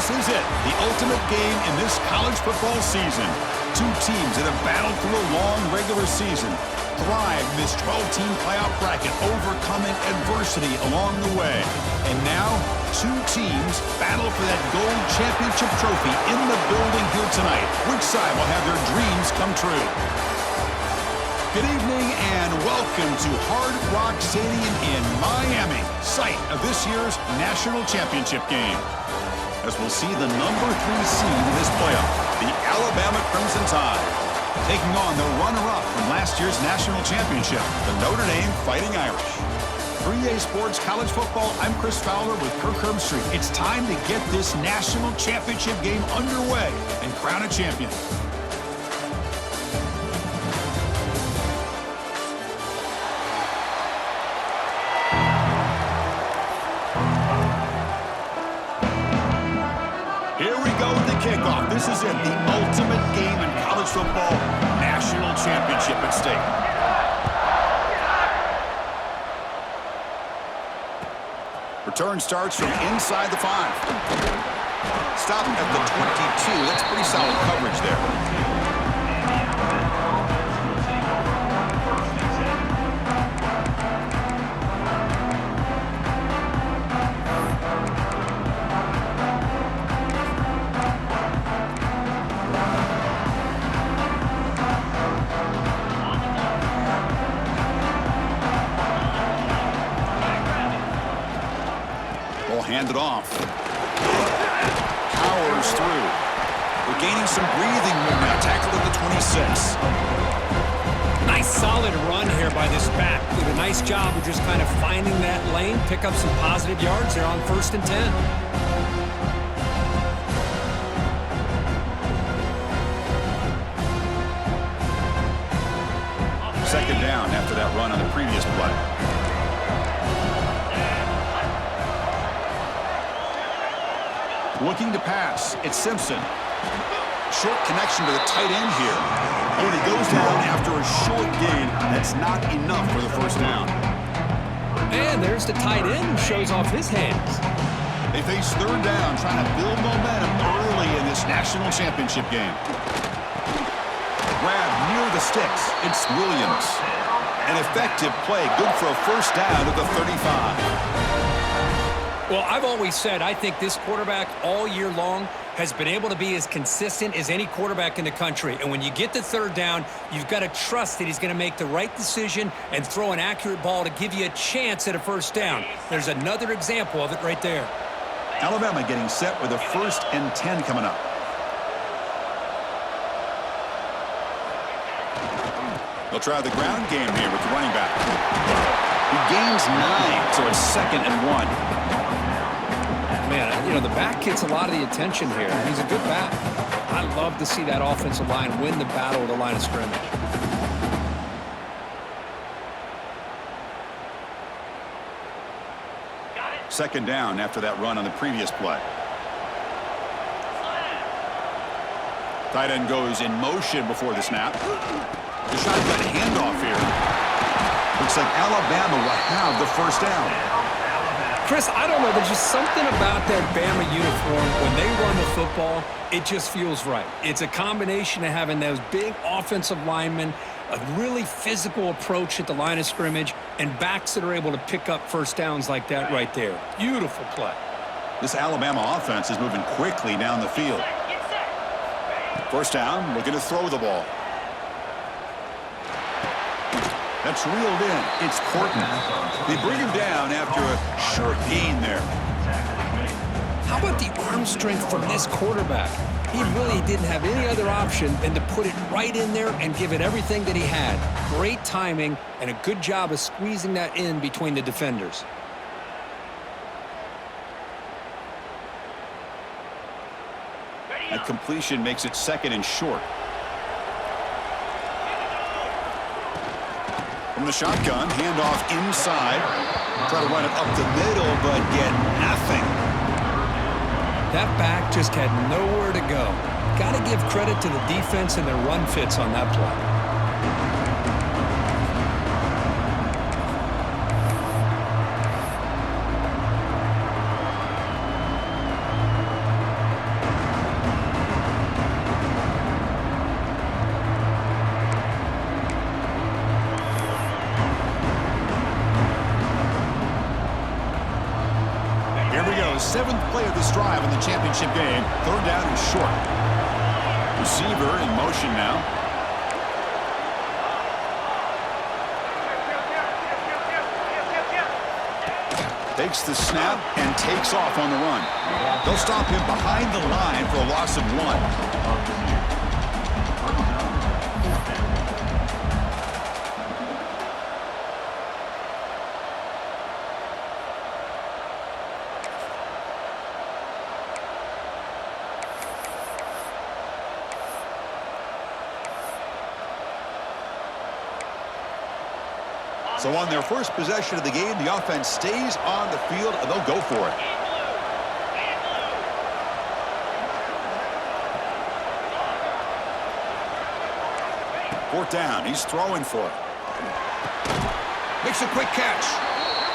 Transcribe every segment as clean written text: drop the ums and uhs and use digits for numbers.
This is it, the ultimate game in this college football season. Two teams that have battled through a long regular season, thrived in this 12-team playoff bracket, overcoming adversity along the way. And now, two teams battle for that gold championship trophy in the building here tonight. Which side will have their dreams come true? Good evening and welcome to Hard Rock Stadium in Miami, site of this year's national championship game. As we'll see the number 3 seed in this playoff, the Alabama Crimson Tide, taking on the runner-up from last year's national championship, the Notre Dame Fighting Irish. 3A Sports College Football, I'm Chris Fowler with Kirk Herbstreit. It's time to get this national championship game underway and crown a champion. Kickoff. This is it, the ultimate game in college football, national championship at stake. Return starts from inside the 5. Stop at the 22. That's pretty solid coverage there. Hand it off. Powers through. We're gaining some breathing room now. Tackled at the 26. Nice solid run here by this back. Did a nice job of just kind of finding that lane, pick up some positive yards there on 1st and 10. Second down after that run on the previous play. Looking to pass, it's Simpson. Short connection to the tight end here. And he goes down after a short gain. That's not enough for the first down. And there's the tight end who shows off his hands. They face third down, trying to build momentum early in this national championship game. Grab near the sticks. It's Williams. An effective play, good for a first down at the 35. Well, I've always said I think this quarterback all year long has been able to be as consistent as any quarterback in the country. And when you get the third down, you've got to trust that he's going to make the right decision and throw an accurate ball to give you a chance at a first down. There's another example of it right there. Alabama getting set with a 1st and 10 coming up. They'll try the ground game here with the running back. He gains 9, so it's 2nd and 1. Man, you know, the back gets a lot of the attention here. He's a good back. I love to see that offensive line win the battle at the line of scrimmage. Second down after that run on the previous play. Tight end goes in motion before the snap. The shotgun handoff here. Looks like Alabama will have the first down. Chris, I don't know. There's just something about that Bama uniform. When they run the football, it just feels right. It's a combination of having those big offensive linemen, a really physical approach at the line of scrimmage, and backs that are able to pick up first downs like that right there. Beautiful play. This Alabama offense is moving quickly down the field. First down, looking to throw the ball. That's reeled in. It's Corton. They bring him down after a short gain there. How about the arm strength from this quarterback? He really didn't have any other option than to put it right in there and give it everything that he had. Great timing and a good job of squeezing that in between the defenders. That completion makes it 2nd and short. From the shotgun, handoff inside. Try to run it up the middle, but get nothing. That back just had nowhere to go. Got to give credit to the defense and their run fits on that play. play of this drive in the championship game. Third down and short. Receiver in motion now. Takes the snap and takes off on the run. They'll stop him behind the line for a loss of 1. So on their first possession of the game, the offense stays on the field, and they'll go for it. Fourth down. He's throwing for it. Makes a quick catch.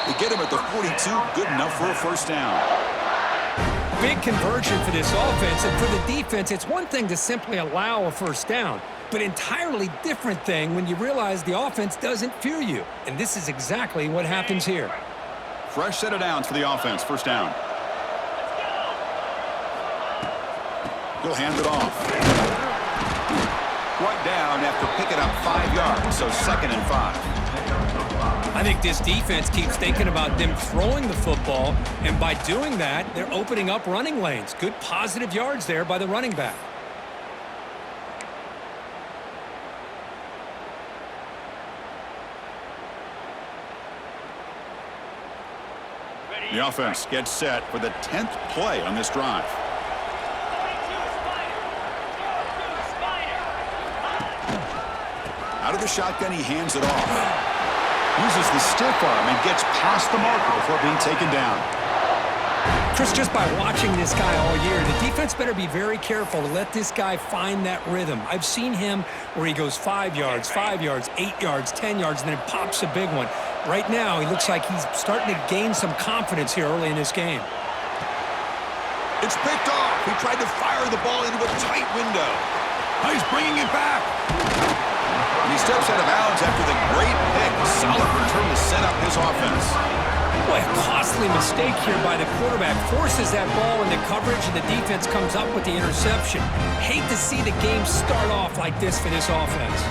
They get him at the 42. Good enough for a first down. Big conversion for this offense, and for the defense, it's one thing to simply allow a first down, but entirely different thing when you realize the offense doesn't fear you. And this is exactly what happens here. Fresh set of downs for the offense. First down. He'll hand it off. Right down after picking up 5 yards, so 2nd and 5. I think this defense keeps thinking about them throwing the football, and by doing that, they're opening up running lanes. Good positive yards there by the running back. The offense gets set for the 10th play on this drive. Out of the shotgun, he hands it off. Uses the stiff arm and gets past the marker before being taken down. Chris, just by watching this guy all year, the defense better be very careful to let this guy find that rhythm. I've seen him where he goes 5 yards, 8 yards, 10 yards, and then it pops a big one. Right now, he looks like he's starting to gain some confidence here early in this game. It's picked off. He tried to fire the ball into a tight window. Now he's bringing it back. And he steps out of bounds after the great pick. Solid return to set up his offense. Boy, a costly mistake here by the quarterback. Forces that ball into coverage, and the defense comes up with the interception. Hate to see the game start off like this for this offense.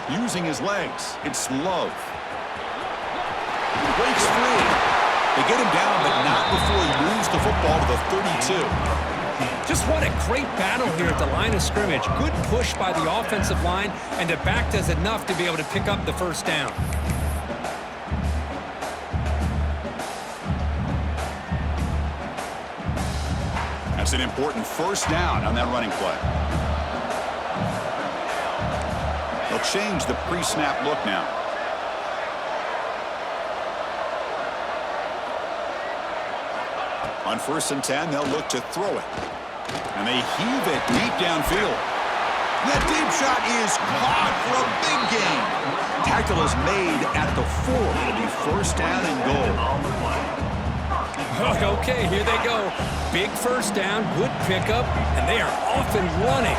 Using his legs. It's Love. He breaks free. They get him down, but not before he moves the football to the 32. Just what a great battle here at the line of scrimmage. Good push by the offensive line, and the back does enough to be able to pick up the first down. That's an important first down on that running play. They'll change the pre-snap look now. On 1st and 10, they'll look to throw it. And they heave it deep downfield. That deep shot is caught for a big gain. Tackle is made at the 4. It'll be first down and goal. Okay, here they go. Big first down, good pickup, and they are off and running.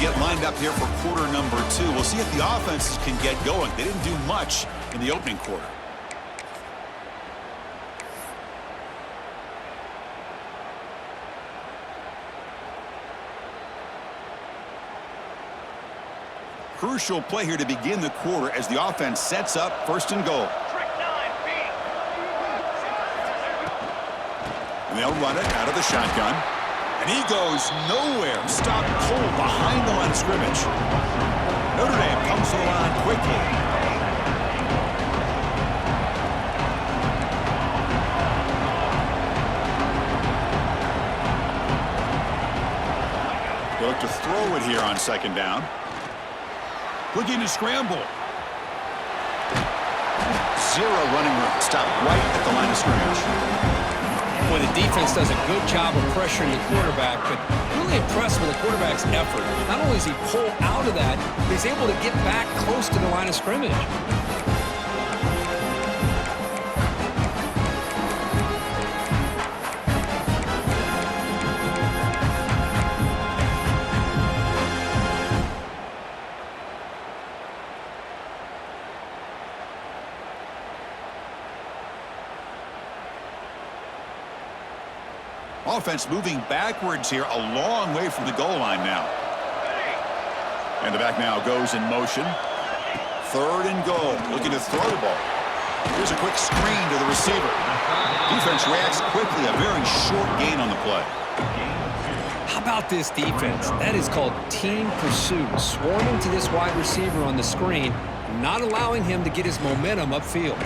Get lined up here for quarter number 2. We'll see if the offenses can get going. They didn't do much in the opening quarter. Crucial play here to begin the quarter as the offense sets up 1st and goal. And they'll run it out of the shotgun. And he goes nowhere. Stopped cold behind the line of scrimmage. Notre Dame comes to the line quickly. They look to throw it here on second down. Looking to scramble. Zero running room. Stop right at the line of scrimmage. Well, the defense does a good job of pressuring the quarterback, but really impressed with the quarterback's effort. Not only does he pull out of that, but he's able to get back close to the line of scrimmage. Offense moving backwards here, a long way from the goal line now. And the back now goes in motion. Third and goal, looking to throw the ball. Here's a quick screen to the receiver. Defense reacts quickly, a very short gain on the play. How about this defense? That is called team pursuit. Swarming to this wide receiver on the screen, not allowing him to get his momentum upfield.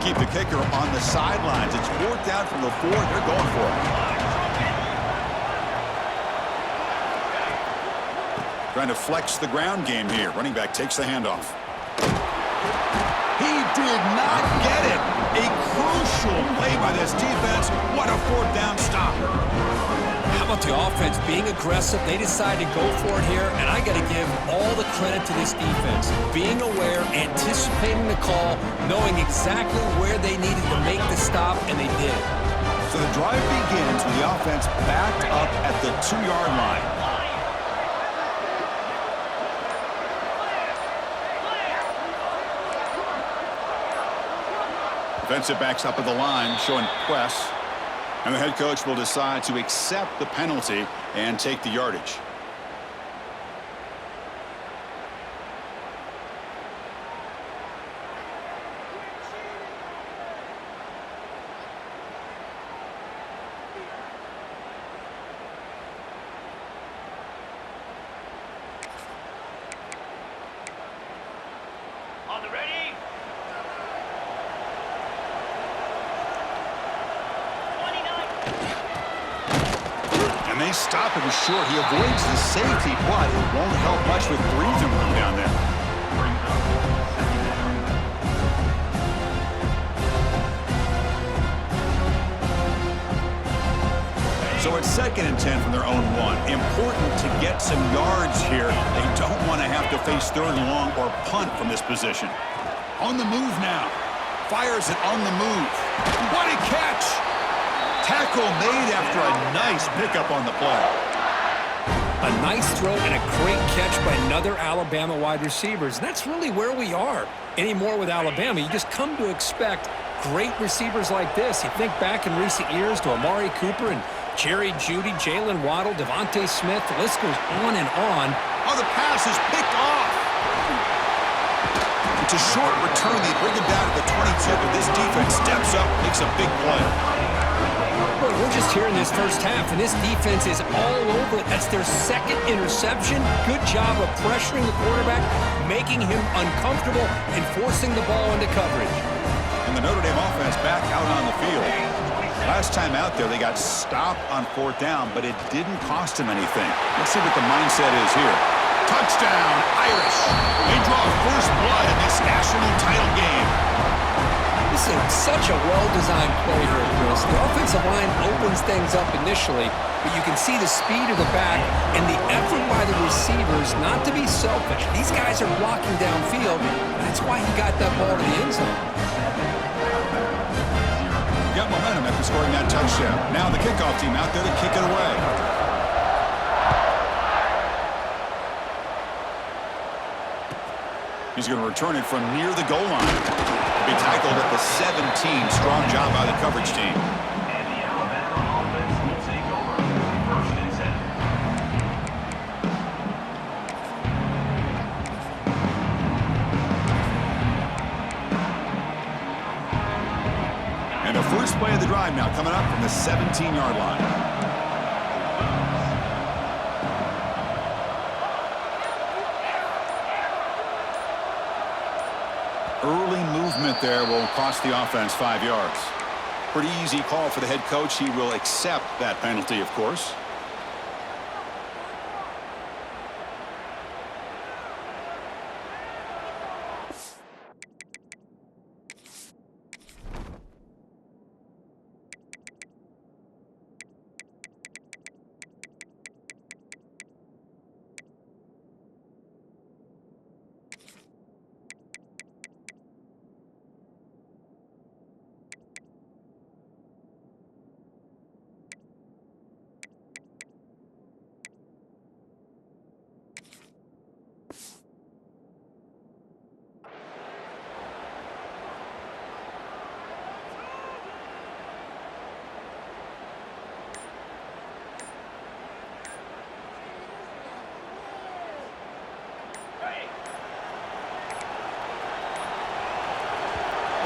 Keep the kicker on the sidelines. It's fourth down from the 4. They're going for it. Trying to flex the ground game here. Running back takes the handoff. He did not get it. A crucial play by this defense. What a fourth down stop. How about the offense being aggressive? They decide to go for it here, and I got to give all the credit to this defense. Being aware, anticipating the call, knowing exactly where they needed to make the stop, and they did. So the drive begins with the offense backed up at the 2-yard line. Defensive backs up at the line, showing press. And the head coach will decide to accept the penalty and take the yardage. On the ready. And they stop him short. He avoids the safety, but it won't help much with breathing room down there. So it's 2nd and 10 from their own 1. Important to get some yards here. They don't want to have to face 3rd and long or punt from this position. On the move now. Fires it on the move. What a catch! Tackle made after a nice pickup on the play. A nice throw and a great catch by another Alabama wide receiver. And that's really where we are anymore with Alabama. You just come to expect great receivers like this. You think back in recent years to Amari Cooper and Jerry Jeudy, Jalen Waddle, Devontae Smith. The list goes on and on. Oh, the pass is picked off. It's a short return. They bring him down to the 22, but this defense steps up, makes a big play. Boy, we're just here in this first half, and this defense is all over it. That's their 2nd interception. Good job of pressuring the quarterback, making him uncomfortable, and forcing the ball into coverage. And the Notre Dame offense back out on the field. Last time out there, they got stopped on 4th down, but it didn't cost them anything. Let's see what the mindset is here. Touchdown, Irish. They draw first blood in this national title game. This is such a well-designed play here, Chris. The offensive line opens things up initially, but you can see the speed of the back and the effort by the receivers not to be selfish. These guys are blocking downfield. That's why he got that ball to the end zone. Got momentum after scoring that touchdown. Now the kickoff team out there to kick it away. He's going to return it from near the goal line. Be tackled at the 17. Strong job by the coverage team. And the Alabama offense will take over 1st and 10. And the first play of the drive now coming up from the 17-yard line. timeout there will cost the offense 5 yards. Pretty easy call for the head coach. He will accept that penalty, of course.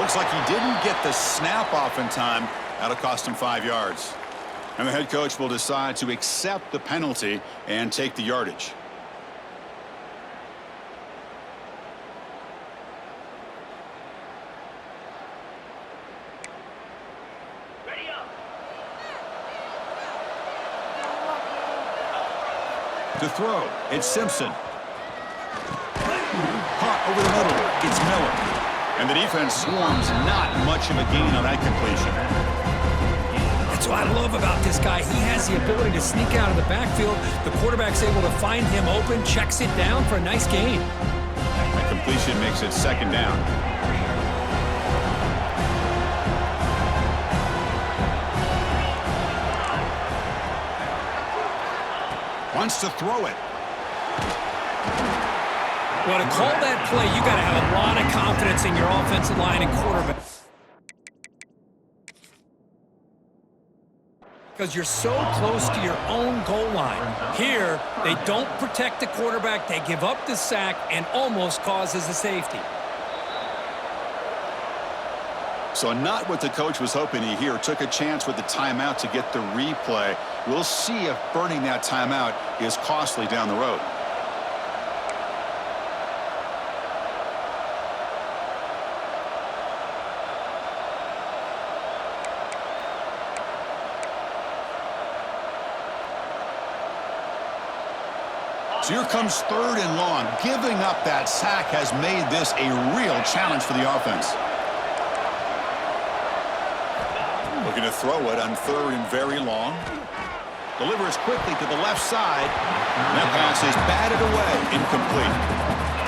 Looks like he didn't get the snap off in time. That'll cost him 5 yards. And the head coach will decide to accept the penalty and take the yardage. Ready up. To throw, it's Simpson. Caught over the middle, it's Miller. And the defense swarms not much of a gain on that completion. That's what I love about this guy. He has the ability to sneak out of the backfield. The quarterback's able to find him open, checks it down for a nice gain. That completion makes it second down. Wants to throw it. Well, to call that play, you got to have a lot of confidence in your offensive line and quarterback. Because you're so close to your own goal line. Here, they don't protect the quarterback. They give up the sack and almost causes a safety. So not what the coach was hoping to hear. Took a chance with the timeout to get the replay. We'll see if burning that timeout is costly down the road. So here comes 3rd and long. Giving up that sack has made this a real challenge for the offense. Looking to throw it on 3rd and very long. Delivers quickly to the left side. That pass is batted away, incomplete.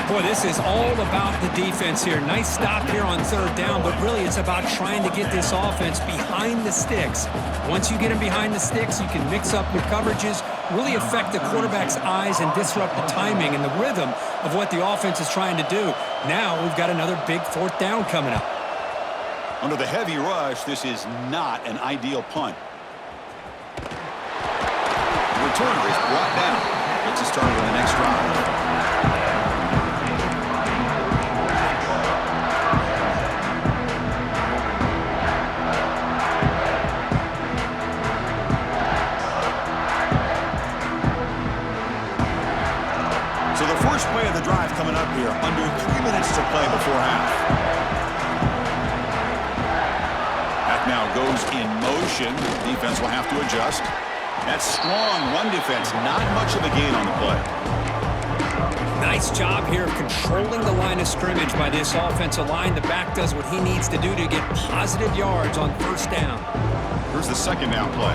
Boy, this is all about the defense here. Nice stop here on 3rd down, but really it's about trying to get this offense behind the sticks. Once you get them behind the sticks, you can mix up your coverages, really affect the quarterback's eyes and disrupt the timing and the rhythm of what the offense is trying to do. Now we've got another big 4th down coming up. Under the heavy rush, this is not an ideal punt. The returner is brought down. Gets us started on the next drive. So the first play of the drive coming up here. Under 3 minutes to play before half. Now goes in motion. Defense will have to adjust. That strong run defense, not much of a gain on the play. Nice job here of controlling the line of scrimmage by this offensive line. The back does what he needs to do to get positive yards on 1st down. Here's the 2nd down play.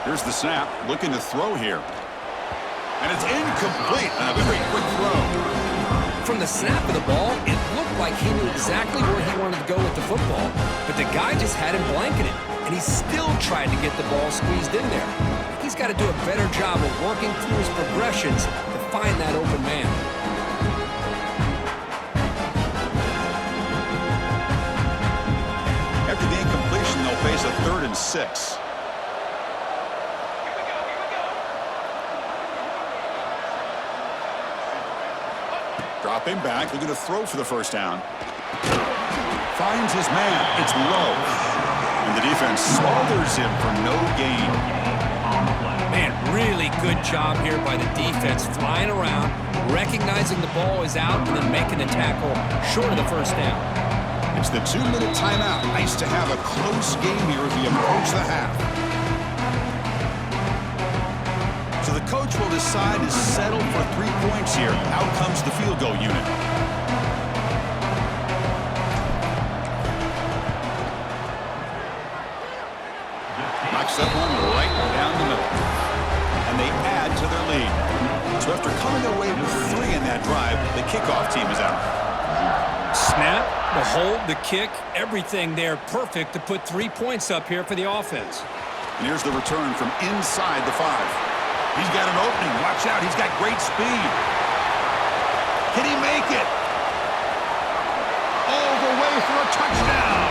Here's the snap, looking to throw here. And it's incomplete on a very quick throw. From the snap of the ball, it looked like he knew exactly where he wanted to go with the football, but the guy just had him blanketed, and he still tried to get the ball squeezed in there. He's got to do a better job of working through his progressions to find that open man. After the incompletion, they'll face a 3rd and 6. Dropping back, looking to throw for the 1st down. finds his man. It's low. And the defense smothers him for no gain. Man, really good job here by the defense, flying around, recognizing the ball is out, and then making the tackle short of the first down. It's the 2-minute timeout. Nice to have a close game here as we approach the half. So the coach will decide to settle for 3 points here. Out comes the field goal unit. Knocks that one right down the middle. And they add to their lead. So after coming away with 3 in that drive, the kickoff team is out. Snap, the hold, the kick, everything there perfect to put 3 points up here for the offense. And here's the return from inside the 5. He's got an opening. Watch out. He's got great speed. Can he make it? All the way for a touchdown.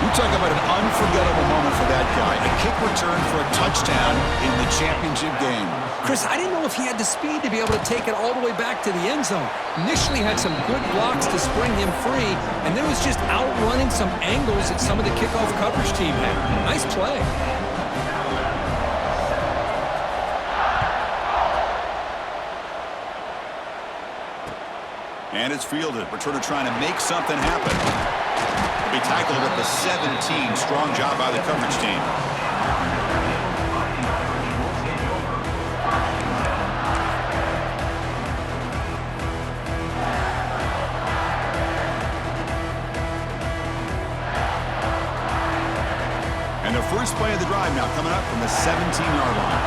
You talk about an unforgettable moment for that guy. A kick return for a touchdown in the championship game. Chris, I didn't know if he had the speed to be able to take it all the way back to the end zone. Initially had some good blocks to spring him free, and then was just outrunning some angles that some of the kickoff coverage team had. Nice play. And it's fielded. Returner trying to make something happen. He'll be tackled at the 17. Strong job by the coverage team. And the first play of the drive now coming up from the 17-yard line.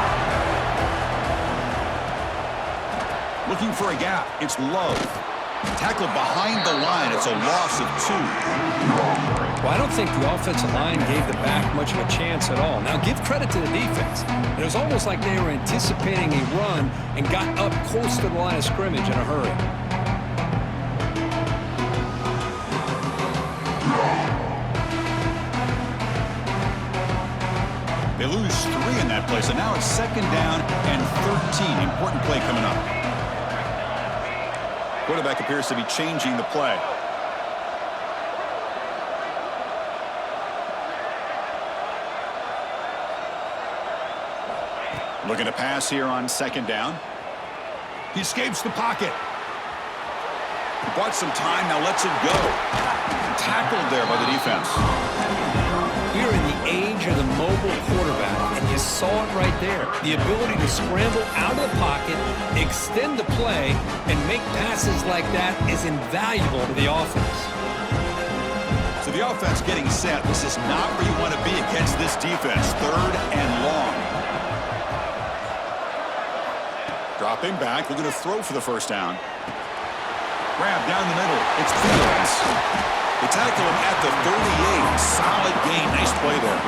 Looking for a gap. It's Love. Tackled behind the line. It's a loss of 2. Well, I don't think the offensive line gave the back much of a chance at all. Now, give credit to the defense. It was almost like they were anticipating a run and got up close to the line of scrimmage in a hurry. They lose 3 in that play, so now it's 2nd down and 13. Important play coming up. Quarterback appears to be changing the play. Looking to pass here on 2nd down. He escapes the pocket. He bought some time, now lets it go. Tackled there by the defense. We're in the age of the mobile quarterback, and you saw it right there. The ability to scramble out of the pocket, extend the play, and make passes like that is invaluable to the offense. So the offense getting set. This is not where you want to be against this defense. 3rd and long. Dropping back, looking to throw for the first down. Grab down the middle. It's Fields. They tackle him at the 38. Solid gain. Nice play there.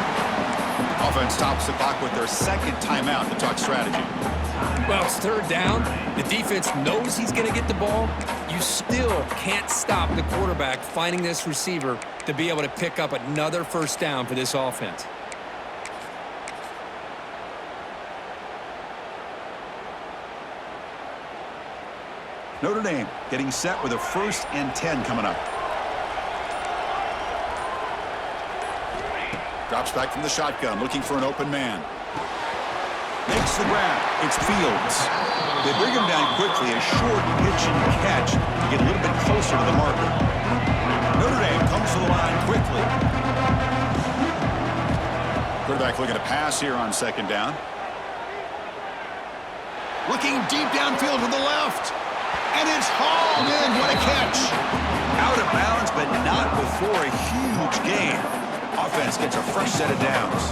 Offense stops the clock with their 2nd timeout to talk strategy. Well, it's 3rd down. The defense knows he's going to get the ball. You still can't stop the quarterback finding this receiver to be able to pick up another first down for this offense. Notre Dame getting set with a 1st and 10 coming up. Drops back from the shotgun, looking for an open man. Makes the grab. It's Fields. They bring him down quickly. A short pitch and catch to get a little bit closer to the marker. Notre Dame comes to the line quickly. Quarterback looking to pass here on 2nd down. Looking deep downfield to the left. And it's hauled in. What a catch. Out of bounds, but not before a huge gain. Offense gets a fresh set of downs.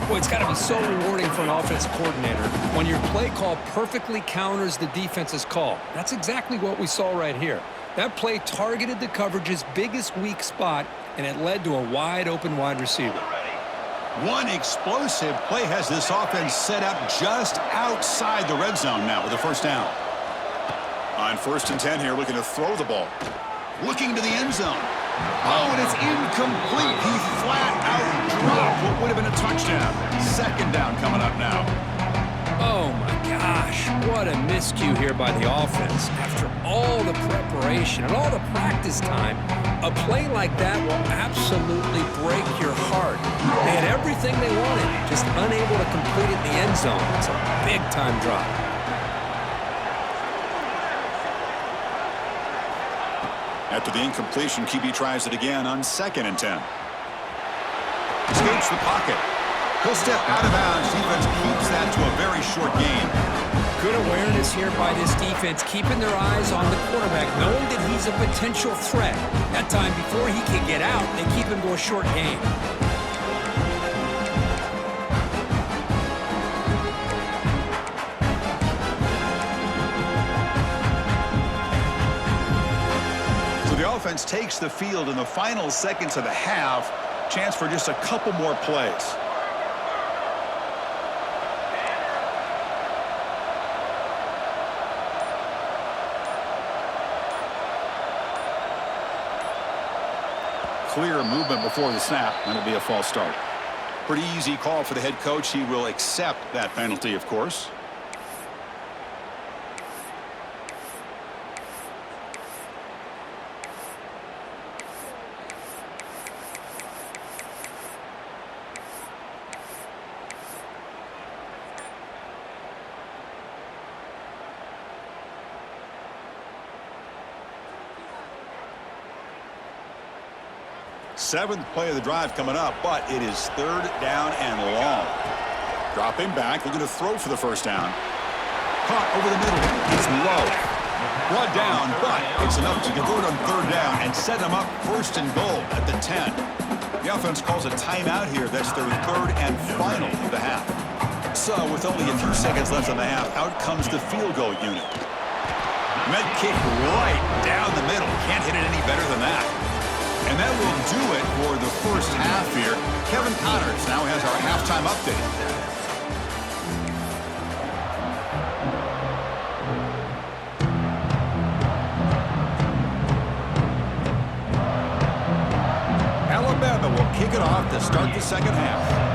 Boy, it's got to be so rewarding for an offensive coordinator when your play call perfectly counters the defense's call. That's exactly what we saw right here. That play targeted the coverage's biggest weak spot, and it led to a wide-open wide receiver. One explosive play has this offense set up just outside the red zone now with a first down. On 1st and 10 here, looking to throw the ball. Looking to the end zone. Oh, and it's incomplete. He flat out dropped what would have been a touchdown. 2nd down coming up now. Oh my gosh, what a miscue here by the offense. After all the preparation and all the practice time, a play like that will absolutely break your heart. They had everything they wanted, just unable to complete it in the end zone. It's a big-time drop. After the incompletion, QB tries it again on 2nd and 10. Escapes the pocket. He'll step out of bounds. Defense keeps that to a very short gain. Good awareness here by this defense, keeping their eyes on the quarterback, knowing that he's a potential threat. That time before he can get out, they keep him to a short gain. So the offense takes the field in the final seconds of the half. Chance for just a couple more plays. Clear movement before the snap, and it'll be a false start. Pretty easy call for the head coach. He will accept that penalty, of course. Seventh play of the drive coming up, but it is 3rd down and long. Dropping back, looking to throw for the first down. Caught over the middle. It's low. Brought down, but it's enough to convert on 3rd down and set them up 1st and goal at the 10. The offense calls a timeout here. That's their 3rd and final of the half. So with only a few seconds left in the half, out comes the field goal unit. Med kick right down the middle. Can't hit it any better than that. And that will do it for the first half here. Kevin Connors now has our halftime update. Alabama will kick it off to start the second half.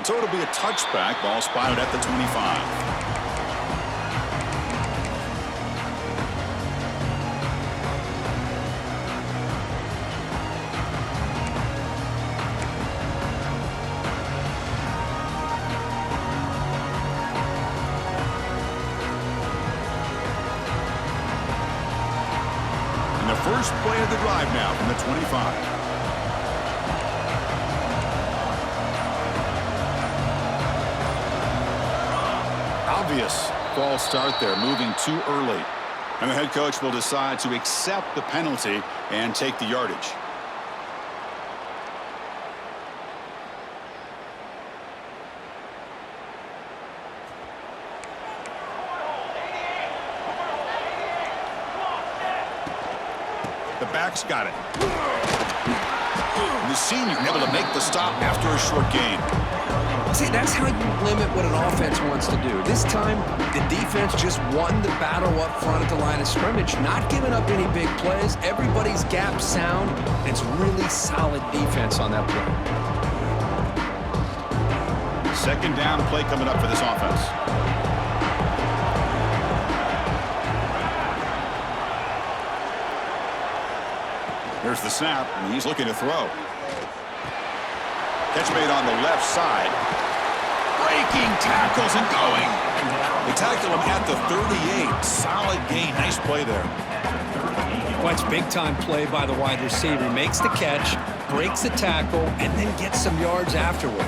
So it'll be a touchback. Ball spotted at the 25. And the first play of the drive now from the 25. Obvious false start there, moving too early. And the head coach will decide to accept the penalty and take the yardage. The back's got it. And the senior able to make the stop after a short gain. See, that's how you limit what an offense wants to do. This time, the defense just won the battle up front at the line of scrimmage, not giving up any big plays. Everybody's gap sound. It's really solid defense on that play. Second down play coming up for this offense. Here's the snap, and he's looking to throw. Catch made on the left side. Breaking tackles and going. They tackle him at the 38. Solid gain. Nice play there. Well, it's big-time play by the wide receiver. Makes the catch, breaks the tackle, and then gets some yards afterward.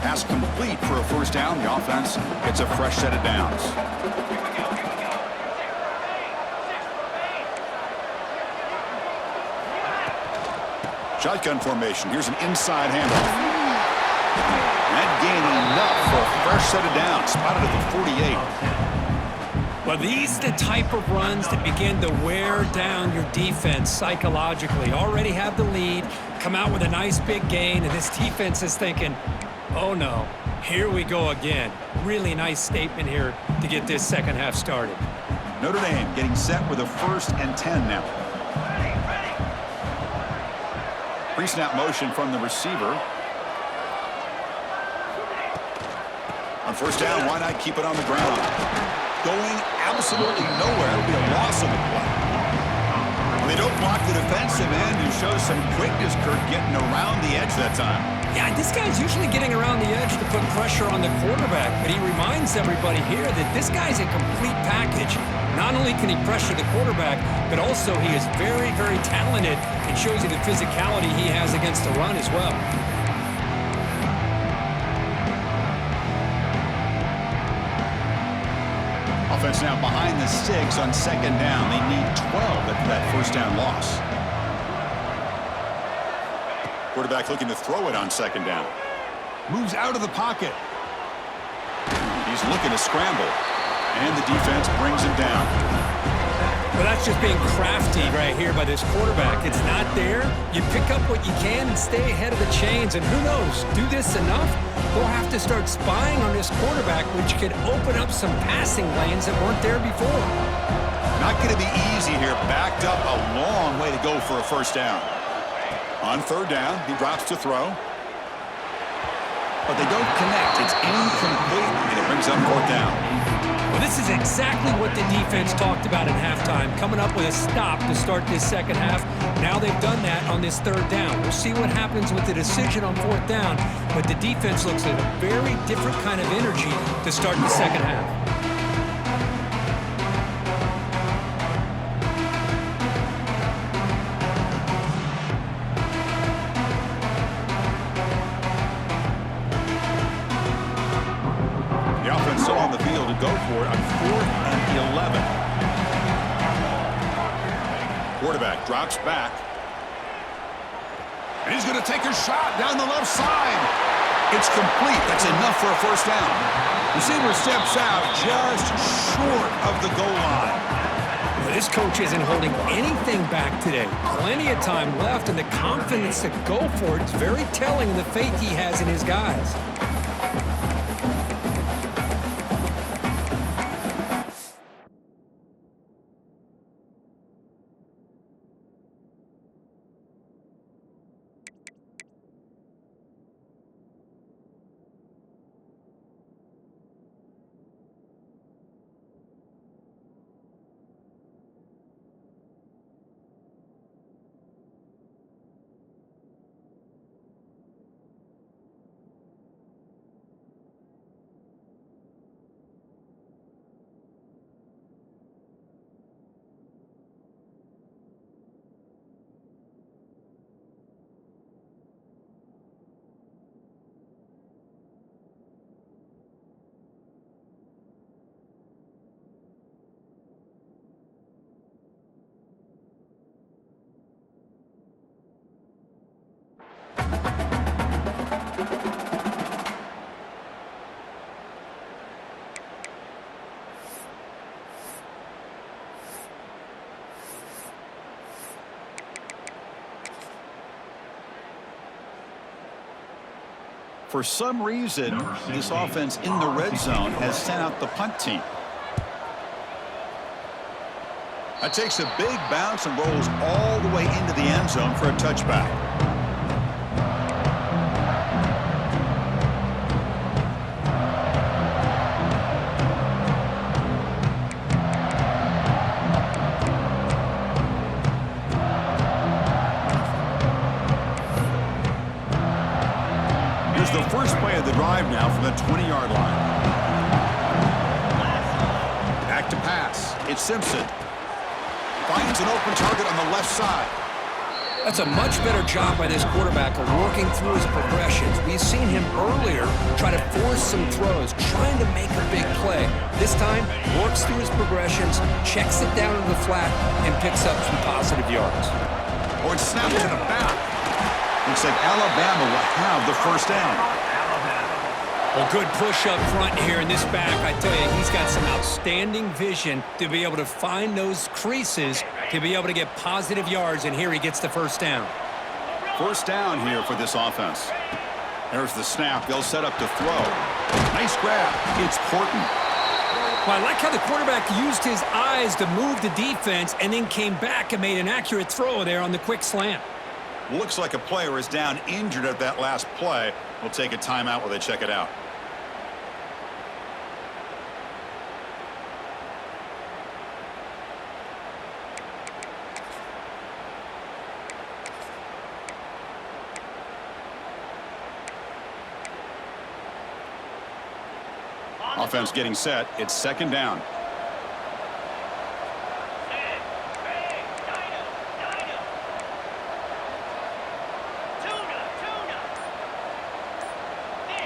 Pass complete for a first down. The offense gets a fresh set of downs. Shotgun formation. Here's an inside handoff. That gain enough for a fresh set of downs. Spotted at the 48. Well, these are the type of runs that begin to wear down your defense psychologically. Already have the lead, come out with a nice big gain, and this defense is thinking, oh no, here we go again. Really nice statement here to get this second half started. Notre Dame getting set with a 1st and 10 now. Pre-snap motion from the receiver. On 1st down, why not keep it on the ground? Going absolutely nowhere. It'll be a loss on the play. They don't block the defensive end and show some quickness, Kirk, getting around the edge that time. Yeah, this guy's usually getting around the edge to put pressure on the quarterback, but he reminds everybody here that this guy's a complete package. Not only can he pressure the quarterback, but also he is very, very talented and shows you the physicality he has against the run as well. Offense now behind the 6 on 2nd down. They need 12 after that 1st down loss. Quarterback looking to throw it on 2nd down. Moves out of the pocket. He's looking to scramble. And the defense brings him down. Well, that's just being crafty right here by this quarterback. It's not there. You pick up what you can and stay ahead of the chains. And who knows, do this enough, they'll have to start spying on this quarterback, which could open up some passing lanes that weren't there before. Not going to be easy here. Backed up a long way to go for a 1st down. On 3rd down, he drops to throw. But they don't connect. It's incomplete, and it brings up 4th down. Well, this is exactly what the defense talked about at halftime, coming up with a stop to start this second half. Now they've done that on this 3rd down. We'll see what happens with the decision on 4th down, but the defense looks at a very different kind of energy to start the second half. On the field to go for it on 4th and 11. Quarterback drops back. And he's going to take a shot down the left side. It's complete. That's enough for a 1st down. Receiver steps out just short of the goal line. Well, this coach isn't holding anything back today. Plenty of time left, and the confidence to go for it is very telling of the faith he has in his guys. For some reason, this offense in the red zone has sent out the punt team. That takes a big bounce and rolls all the way into the end zone for a touchback. Here's the first play of the drive now from the 20-yard line. Back to pass. It's Simpson. Finds an open target on the left side. That's a much better job by this quarterback of working through his progressions. We've seen him earlier try to force some throws, trying to make a big play. This time, works through his progressions, checks it down to the flat, and picks up some positive yards. Oh, it's snapped to the back. Looks like Alabama will have the first down. Well, good push up front here in this back. I tell you, he's got some outstanding vision to be able to find those creases, to be able to get positive yards, and here he gets the first down. First down here for this offense. There's the snap. They'll set up to throw. Nice grab. It's Horton. Well, I like how the quarterback used his eyes to move the defense and then came back and made an accurate throw there on the quick slant. Looks like a player is down injured at that last play. We'll take a timeout while they check it out. Offense getting set. It's second down.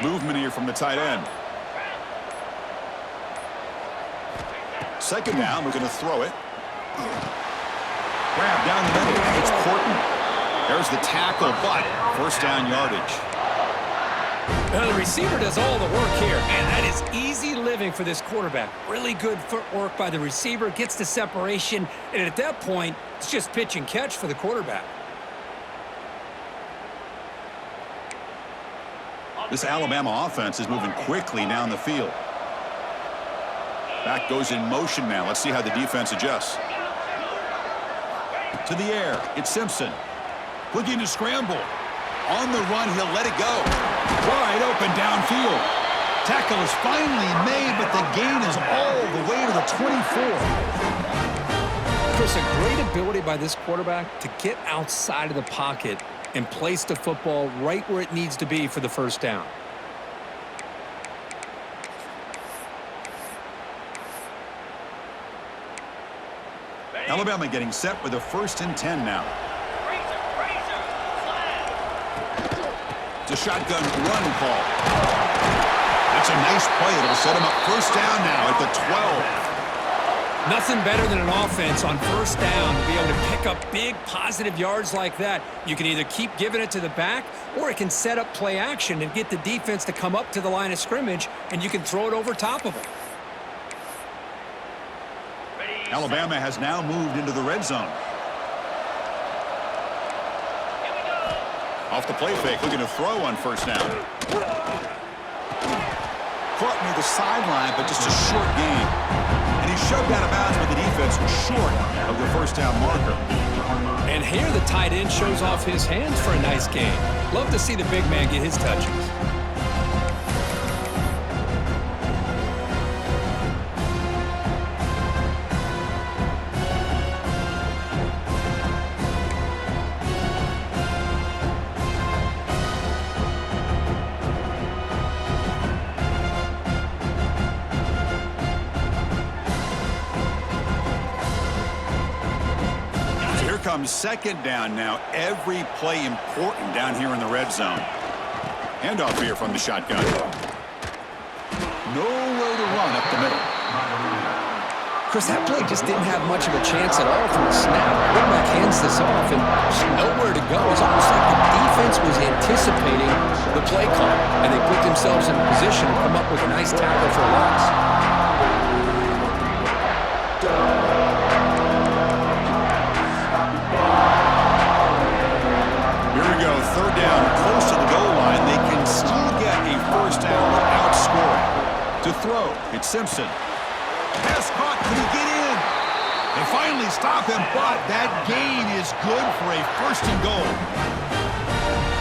Movement here from the tight end. Second down, we're going to throw it. Grab down the middle. It's Horton. There's the tackle, but first down yardage. Well, the receiver does all the work here, and that is easy living for this quarterback. Really good footwork by the receiver, gets the separation, and at that point, it's just pitch and catch for the quarterback. This Alabama offense is moving quickly down the field. Back goes in motion now. Let's see how the defense adjusts. To the air. It's Simpson. Looking to scramble. On the run, he'll let it go. Wide open downfield. Tackle is finally made, but the gain is all the way to the 24. Chris, a great ability by this quarterback to get outside of the pocket and place the football right where it needs to be for the first down. Alabama getting set with a 1st and 10 now. It's a shotgun run call. That's a nice play. It'll set him up first down now at the 12. Nothing better than an offense on first down to be able to pick up big positive yards like that. You can either keep giving it to the back, or it can set up play action and get the defense to come up to the line of scrimmage, and you can throw it over top of them. Alabama has now moved into the red zone. Off the play fake, looking to throw on first down. Caught near the sideline, but just a short gain. And he shoved out of bounds, but the defense was short of the first down marker. And here the tight end shows off his hands for a nice gain. Love to see the big man get his touches. Comes second down now. Every play important down here in the red zone. Handoff here from the shotgun. Nowhere to run up the middle. Chris, that play just didn't have much of a chance at all from the snap. Quarterback hands this off and there's nowhere to go. It's almost like the defense was anticipating the play call, and they put themselves in a position to come up with a nice tackle for a loss. Third down, close to the goal line. They can still get a first down without scoring. To throw, it's Simpson. Pass caught. Can he get in? They finally stop him, but that gain is good for a 1st and goal.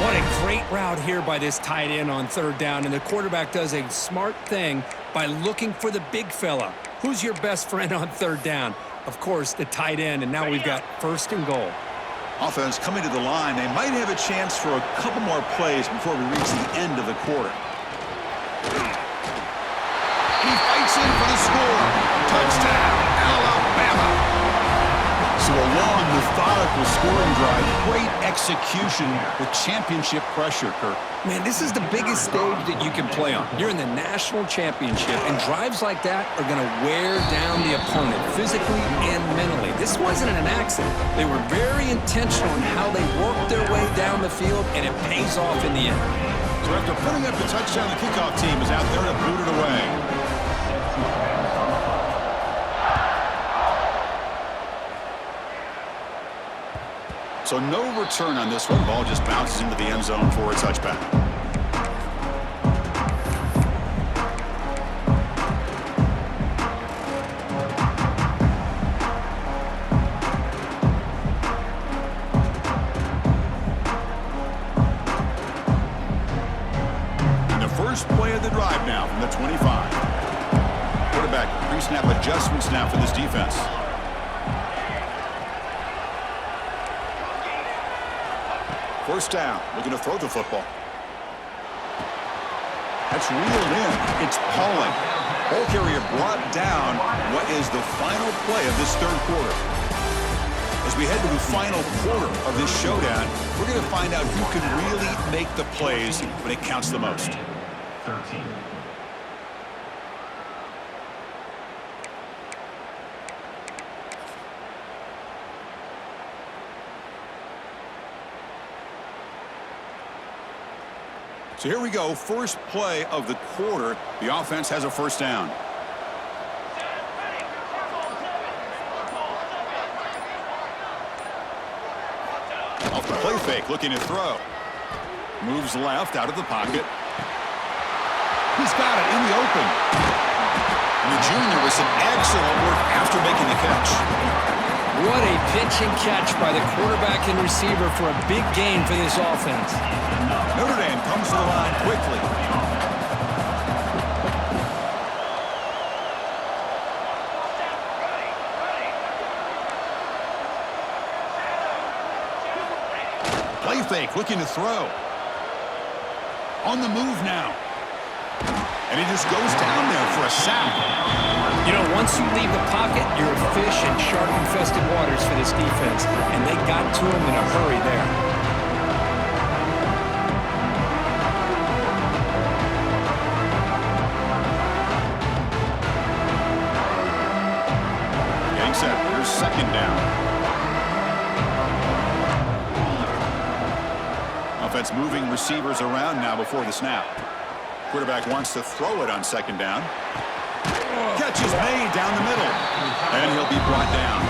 What a great route here by this tight end on third down, and the quarterback does a smart thing by looking for the big fella. Who's your best friend on third down? Of course, the tight end, and now we've got 1st and goal. Offense coming to the line. They might have a chance for a couple more plays before we reach the end of the quarter. He fights in for the score. Touchdown, Alabama. So a long, methodical scoring drive. Great execution with championship pressure, Kirk. Man, this is the biggest stage that you can play on. You're in the national championship, and drives like that are going to wear down the opponent physically and mentally. This wasn't an accident. They were very intentional in how they worked their way down the field, and it pays off in the end. So after putting up the touchdown, the kickoff team is out there to boot it away. So no return on this one. Ball just bounces into the end zone for a touchback. First play of the drive now from the 25. Quarterback pre-snap adjustments now for this defense. First down, looking to throw the football. That's reeled in. It's Pauling. Ball carrier brought down what is the final play of this third quarter. As we head to the final quarter of this showdown, we're going to find out who can really make the plays when it counts the most. 13. So here we go, first play of the quarter. The offense has a first down. Off the play fake, looking to throw. Moves left, out of the pocket. He's got it in the open. And the junior with some excellent work after making the catch. What a pitch and catch by the quarterback and receiver for a big gain for this offense. Notre Dame comes to the line quickly. Play fake, looking to throw. On the move now. And he just goes down there for a sack. You know, once you leave the pocket, you're a fish in shark-infested waters for this defense, and they got to him in a hurry there. Getting set. Here's second down. Offense moving receivers around now before the snap. Quarterback wants to throw it on second down. Catch is made down the middle. And he'll be brought down.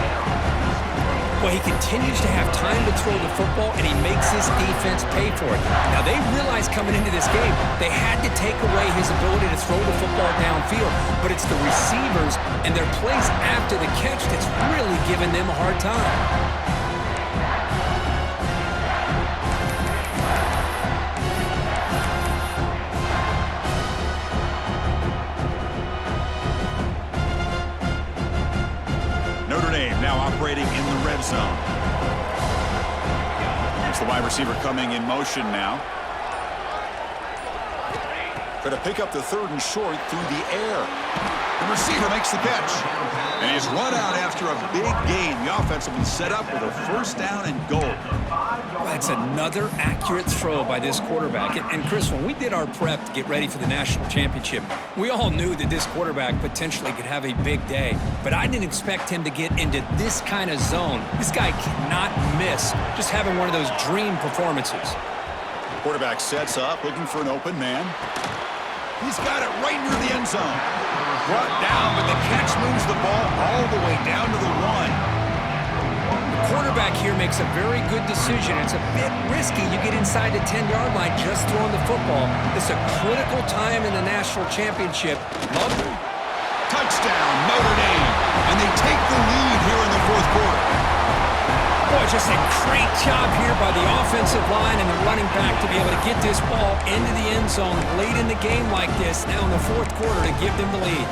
Well, he continues to have time to throw the football, and he makes his defense pay for it. Now, they realized coming into this game they had to take away his ability to throw the football downfield, but it's the receivers and their plays after the catch that's really giving them a hard time. Operating in the red zone. There's the wide receiver coming in motion now. Going to pick up the third and short through the air. The receiver makes the catch. And he's run out after a big gain. The offense will be set up with a first down and goal. That's another accurate throw by this quarterback. And Chris, when we did our prep to get ready for the national championship, we all knew that this quarterback potentially could have a big day. But I didn't expect him to get into this kind of zone. This guy cannot miss. Just having one of those dream performances. Quarterback sets up, looking for an open man. He's got it right near the end zone. Brought down, but the catch moves the ball all the way down to the 1. Quarterback here makes a very good decision. It's a bit risky. You get inside the 10-yard line just throwing the football. It's a critical time in the national championship. Touchdown, Notre Dame. And they take the lead here in the fourth quarter. Boy, just a great job here by the offensive line and the running back to be able to get this ball into the end zone late in the game like this, now in the fourth quarter, to give them the lead.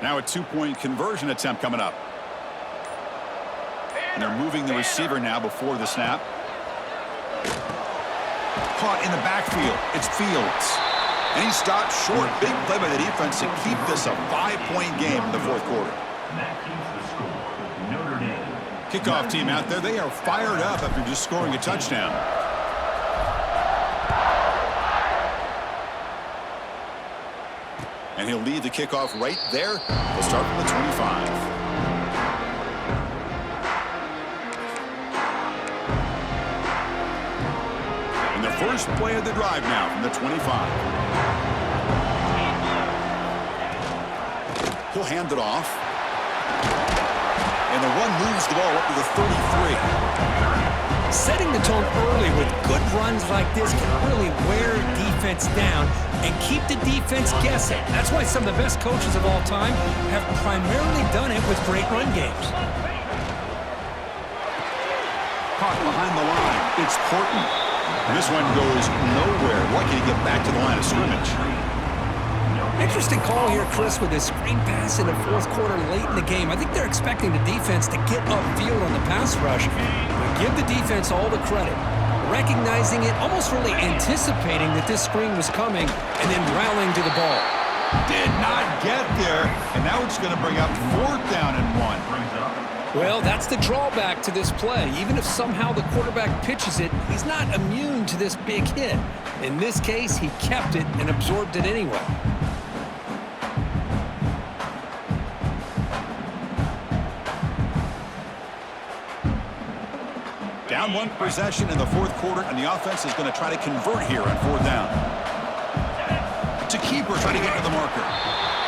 Now a two-point conversion attempt coming up. And they're moving the receiver now before the snap. caught in the backfield. It's Fields. And he stopped short. Big play by the defense to keep this a 5-point game in the fourth quarter. That keeps the score. Notre Dame. Kickoff team out there. They are fired up after just scoring a touchdown. And he'll lead the kickoff right there. We'll start from the 25. And the first play of the drive now from the 25. He'll hand it off. And the run moves the ball up to the 33. Setting the tone early with good runs like this can really wear defense down and keep the defense guessing. That's why some of the best coaches of all time have primarily done it with great run games. Caught behind the line. It's Portland. And this one goes nowhere. Lucky to get back to the line of scrimmage. Interesting call here, Chris, with this screen pass in the fourth quarter late in the game. I think they're expecting the defense to get upfield on the pass rush. But give the defense all the credit. Recognizing it, almost really anticipating that this screen was coming, and then rallying to the ball. Did not get there. And now it's going to bring up 4th down and 1. Well, that's the drawback to this play. Even if somehow the quarterback pitches it, he's not immune to this big hit. In this case, he kept it and absorbed it anyway. Down 1 possession in the fourth quarter, and the offense is going to try to convert here on 4th down. To keeper trying to get to the marker.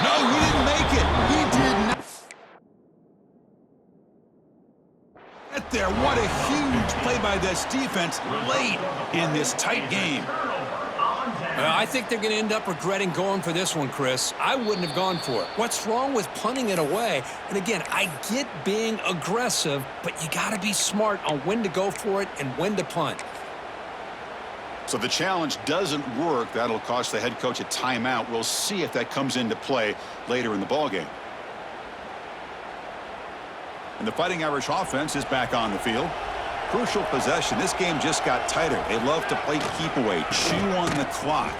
No, he didn't make it. He did not. Get there. What a huge play by this defense late in this tight game. I think they're going to end up regretting going for this one, Chris. I wouldn't have gone for it. What's wrong with punting it away? And again, I get being aggressive, but you got to be smart on when to go for it and when to punt. So the challenge doesn't work. That'll cost the head coach a timeout. We'll see if that comes into play later in the ballgame. And the Fighting Irish offense is back on the field. Crucial possession. This game just got tighter. They love to play keep away, chew on the clock.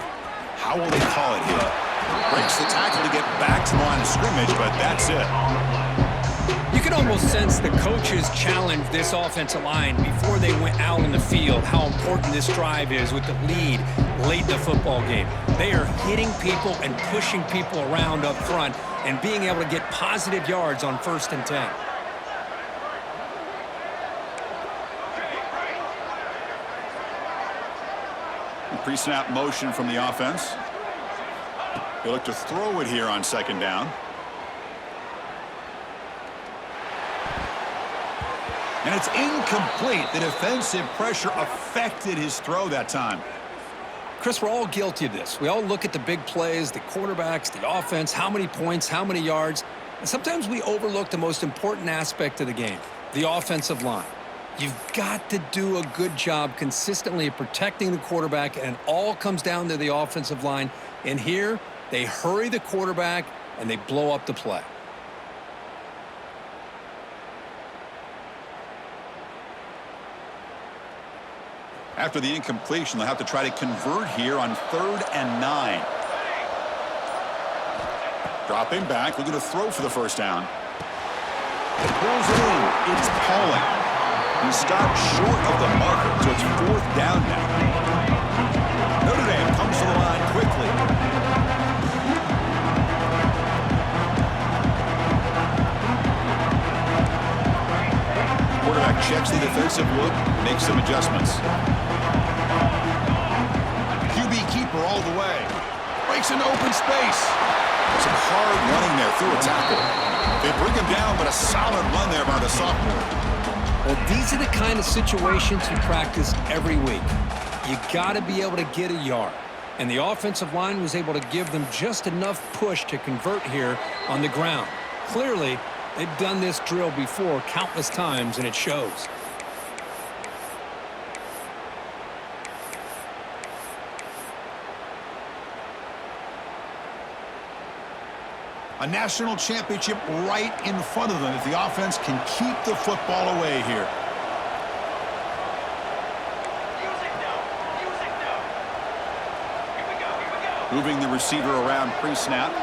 How will they call it here? Breaks the tackle to get back to the line of scrimmage, but that's it. You can almost sense the coaches challenged this offensive line before they went out in the field, how important this drive is with the lead late in the football game. They are hitting people and pushing people around up front and being able to get positive yards on 1st and 10. Pre-snap motion from the offense. They look to throw it here on 2nd down. And it's incomplete. The defensive pressure affected his throw that time. Chris, we're all guilty of this. We all look at the big plays, the quarterbacks, the offense, how many points, how many yards. And sometimes we overlook the most important aspect of the game, the offensive line. You've got to do a good job consistently of protecting the quarterback, and it all comes down to the offensive line. And here, they hurry the quarterback, and they blow up the play. After the incompletion, they'll have to try to convert here on 3rd and 9. Dropping back, looking to throw for the 1st down. Pulls it in. It's Pauling. He stopped short of the marker, so it's 4th down now. Notre Dame comes to the line quickly. Quarterback checks the defensive look, makes some adjustments. QB keeper all the way. Breaks into open space. Some hard running there through a tackle. They bring him down, but a solid run there by the sophomore. Well, these are the kind of situations you practice every week. You got to be able to get a yard. And the offensive line was able to give them just enough push to convert here on the ground. Clearly, they've done this drill before countless times, and it shows. A national championship right in front of them if the offense can keep the football away here. Moving the receiver around pre-snap.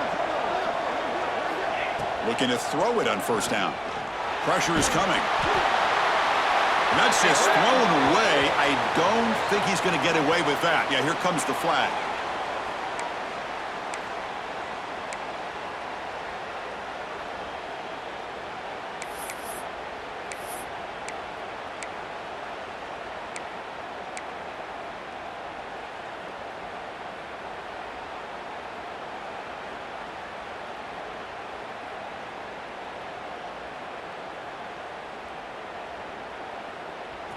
Looking to throw it on first down. Pressure is coming. And that's just thrown away. I don't think he's going to get away with that. Yeah, here comes the flag.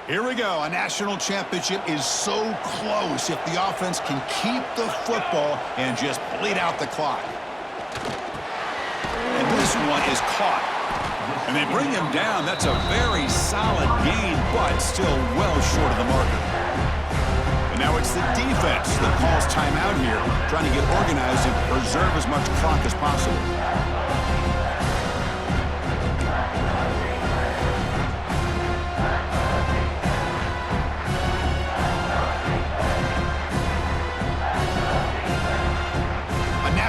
Here we go. A national championship is so close if the offense can keep the football and just bleed out the clock. And this one is caught. And they bring him down. That's a very solid gain, but still well short of the marker. And now it's the defense that calls timeout here, trying to get organized and preserve as much clock as possible.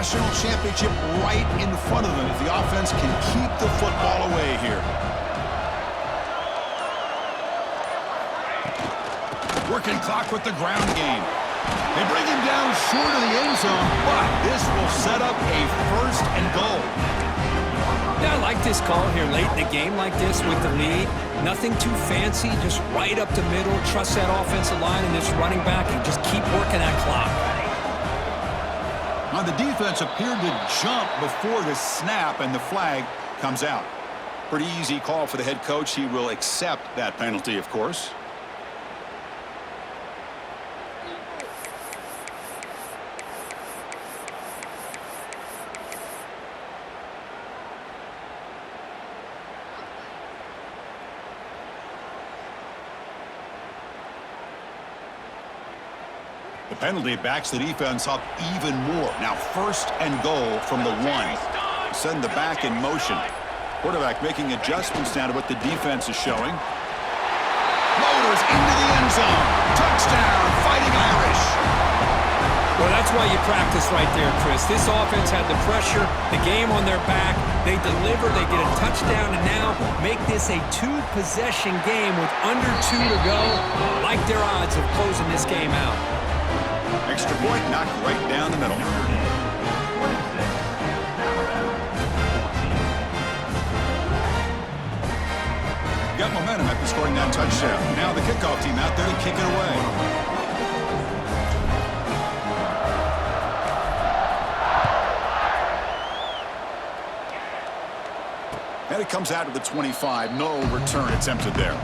National championship right in front of them if the offense can keep the football away here. Working clock with the ground game. They bring him down short of the end zone, but this will set up a first and goal. Yeah, I like this call here late in the game like this with the lead. Nothing too fancy, just right up the middle. Trust that offensive line and this running back and just keep working that clock. Now the defense appeared to jump before the snap, and the flag comes out. Pretty easy call for the head coach. He will accept that penalty, of course. The penalty backs the defense up even more. Now first and goal from the 1. Send the back in motion. Quarterback making adjustments now to what the defense is showing. Motors into the end zone. Touchdown, Fighting Irish. Well, that's why you practice right there, Chris. This offense had the pressure, the game on their back. They deliver, they get a touchdown, and now make this a 2-possession game with under 2 to go. I like their odds of closing this game out. Extra point knocked right down the middle. Got momentum after scoring that touchdown. Now the kickoff team out there to kick it away. And it comes out to the 25. No return attempted there.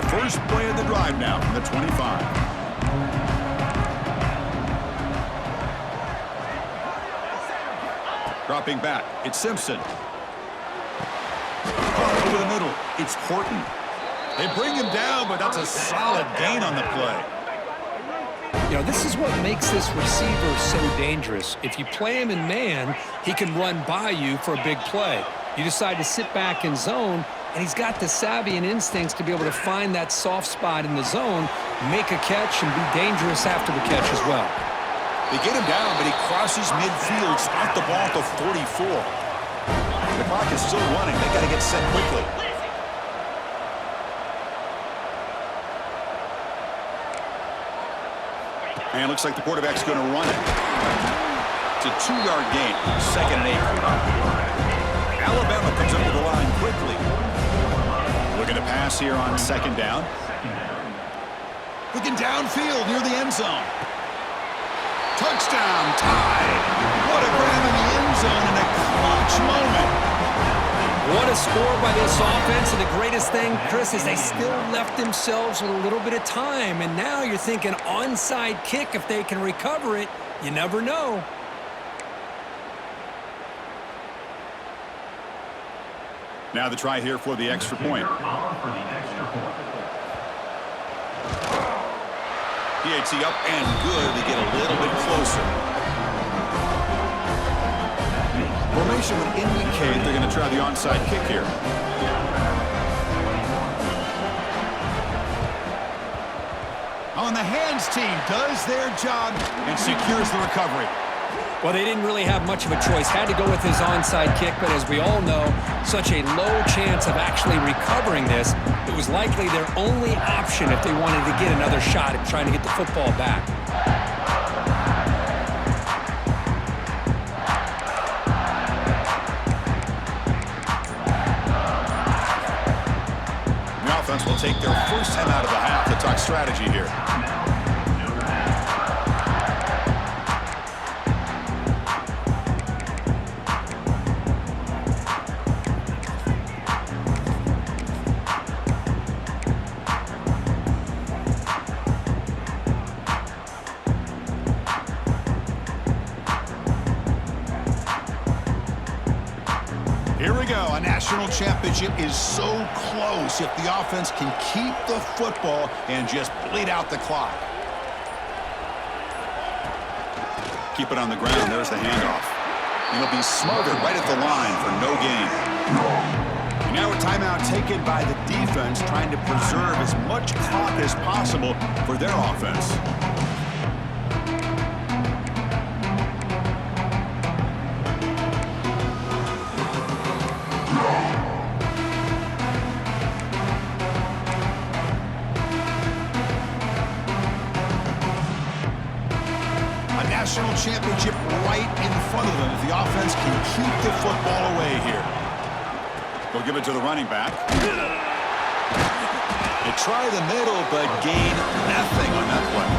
First play of the drive now from the 25. Dropping back, it's Simpson. Over the middle, it's Horton. They bring him down, but that's a solid gain on the play. You know, this is what makes this receiver so dangerous. If you play him in man, he can run by you for a big play. You decide to sit back in zone, and he's got the savvy and instincts to be able to find that soft spot in the zone, make a catch, and be dangerous after the catch as well. They get him down, but he crosses midfield, spot the ball at the 44. The clock is still running. They got to get set quickly. And it looks like the quarterback's going to run it. It's a 2-yard gain, 2nd and 8. Alabama comes up to the line quickly. Looking to pass here on 2nd down. Looking downfield near the end zone. Touchdown, tied. What a grab in the end zone in a clutch moment. What a score by this offense, and the greatest thing, Chris, is they still left themselves with a little bit of time, and now you're thinking onside kick if they can recover it. You never know. Now the try here for the extra point. PAT up and good to get a little bit closer. Formation would indicate they're going to try the onside kick here. On the hands team does their job and secures the recovery. Well, they didn't really have much of a choice. Had to go with his onside kick, but as we all know, such a low chance of actually recovering this. It was likely their only option if they wanted to get another shot at trying to get the football back. The offense will take their first time out of the half to talk strategy here. Here we go. A national championship is so close if the offense can keep the football and just bleed out the clock. Keep it on the ground. There's the handoff. It'll be smothered right at the line for no gain. And now a timeout taken by the defense, trying to preserve as much clock as possible for their offense. National championship right in front of them if the offense can keep the football away here. They'll give it to the running back. They try the middle, but gain nothing on that play.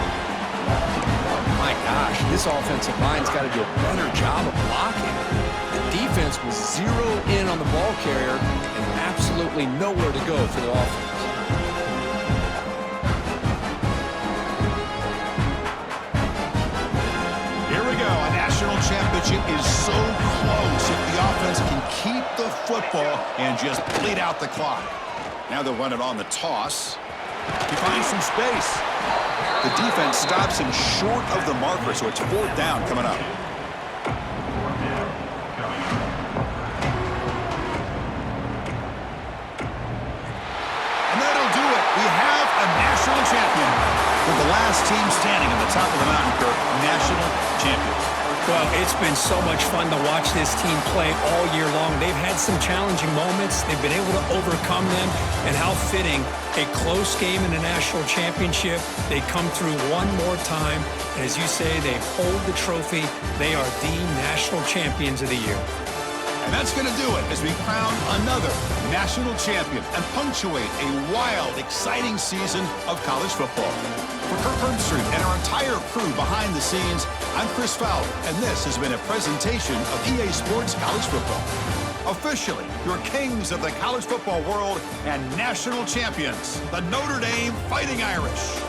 My gosh, this offensive line's got to do a better job of blocking. The defense was zero in on the ball carrier and absolutely nowhere to go for the offense. National championship is so close if the offense can keep the football and just bleed out the clock. Now they'll run it on the toss. He finds some space. The defense stops him short of the marker, so it's fourth down coming up. And that'll do it. We have a national champion. With the last team standing at the top of the mountain curve, national champions. Well, it's been so much fun to watch this team play all year long. They've had some challenging moments. They've been able to overcome them. And how fitting, a close game in the national championship. They come through one more time. And as you say, they hold the trophy. They are the national champions of the year. And that's going to do it as we crown another national champion and punctuate a wild, exciting season of college football. For Kirk Herbstreit and our entire crew behind the scenes, I'm Chris Fowler, and this has been a presentation of EA Sports College Football. Officially, your kings of the college football world and national champions, the Notre Dame Fighting Irish.